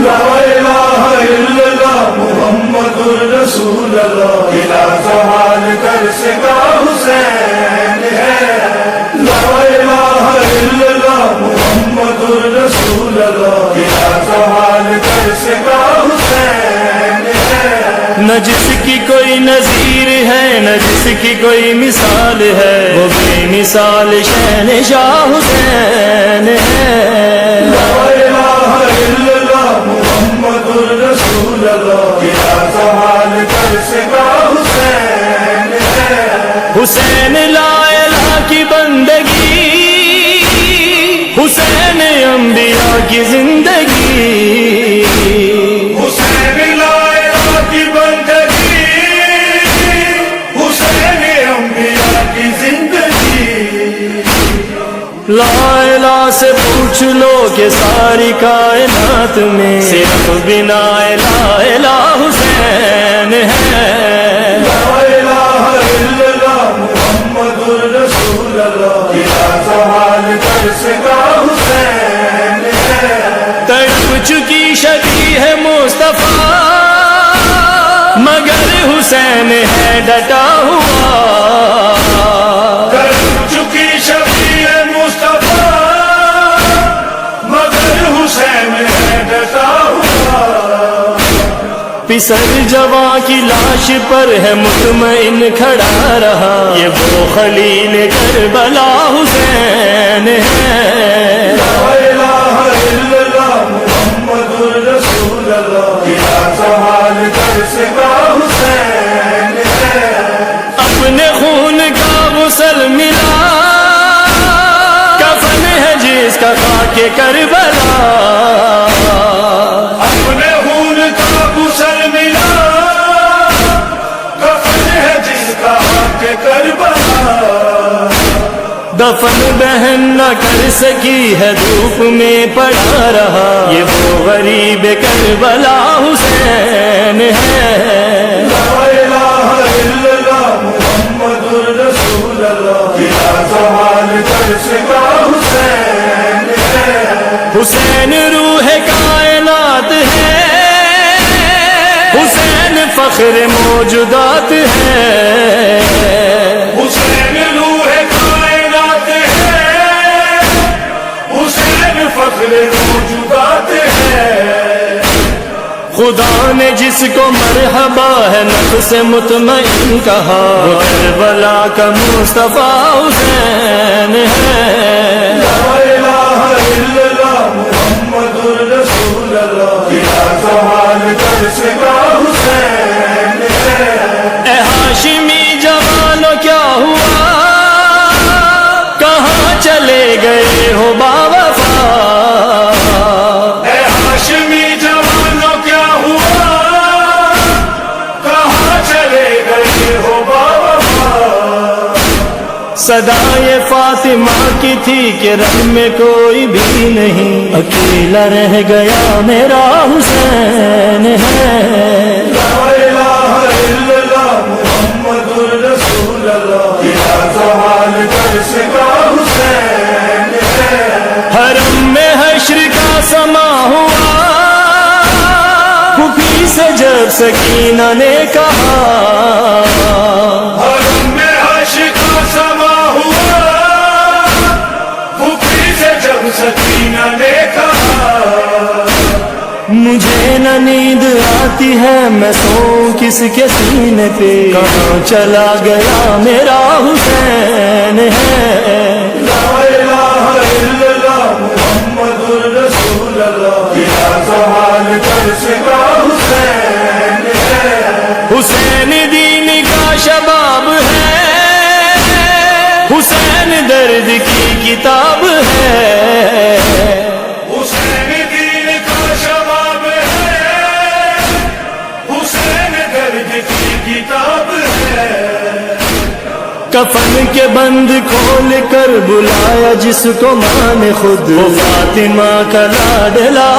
لا الہ الا اللہ محمد الرسول اللہ، الہ زوال ترس کا حسین ہے۔ لا الہ الا اللہ محمد الرسول اللہ، الہ زوال ترس کا حسین ہے۔ نہ جس کی کوئی نظیر ہے نہ جس کی کوئی مثال ہے، وہ بے مثال شہنشاہ حسین ہے۔ لا الہ الا اللہ محمد الرسول اللہ، الہ زوال ترس کا حسین ہے۔ حسین لا الہ کی بندگی، حسین انبیاء کی زندگی، حسین لا الہ کی بندگی، حسین انبیاء کی زندگی۔ لا الہ سے پوچھ لو کہ ساری کائنات میں صرف بنا لا الہ حسین ہے۔ لا الہ الا اللہ محمد الرسول اللہ، الہ زوال ترس کا حسین ہے۔ تڑپ چکی شبیہ ہے مصطفیٰ، مگر حسین ہے ڈٹا ہوا۔ تڑپ چکی شبیہ مصطفیٰ، مگر حسین ہے ڈٹا ہوا۔ پسر جواں کی لاش پر ہے مطمئن کھڑا رہا، یہ وہ خلیل کربلا حسین ہے۔ لا الہ الا اللہ محمد الرسول اللہ، الہ زوال ترس کا حسین ہے۔ اپنے خون کا غسل ملا، کفن ہے جس کا خاک کربلا۔ اپنے خون کا غسل ملا، کفن ہے جس کا حق کربلا۔ دفن بہن نہ کر سکی ہے دھوپ میں پڑا رہا، یہ وہ غریب کربلا حسین ہے۔ لا الہ الا اللہ محمد الرسول اللہ، الہ زوال ترس کا حسین ہے۔ حسین روح کائنات ہے، حسین فخر موجودات ہے۔ حسین روح کائنات ہے، حسین فخر موجودات ہے۔ خدا نے جس کو مرحبا ہے نفس مطمئن کہا، وہ کربلا کا مصطفیٰ حسین ہے۔ لا الہ الا اللہ محمد الرسول اللہ، الہ زوال ترس کا حسین ہے۔ اے ہاشمی جوانو کیا ہوا، کہاں چلے گئے ہو باوفا۔ اے ہاشمی جوانوں کیا ہوا، کہاں چلے گئے ہو بابا۔ صدائے فاطمہ کی تھی کہ رن میں کوئی بھی نہیں، اکیلا رہ گیا میرا حسین ہے۔ لا الہ الا اللہ محمد الرسول اللہ، الہ زوال ترس کا حسین ہے۔ حرم میں حشر کا سما ہوا، پھوپھی سے جب سکینہ نے کہا۔ حرم میں حشر کا سما ہوا، پھوپھی سے جب سکینہ نے کہا۔ مجھے نہ نیند آتی ہے میں سوؤں کس کے سینے پہ، کہاں چلا گیا میرا حسین ہے۔ لا الہ الا اللہ محمد الرسول اللہ، الہ زوال ترس کا حسین ہے۔ حسین دین کا شباب ہے، حسین درد کی کتاب ہے۔ حسین دین کا شباب ہے، حسین درد کی کتاب ہے۔ کفن کے بند کھول کر بلایا جس کو ماں نے خود، وہ فاطمہ کا لاڈلا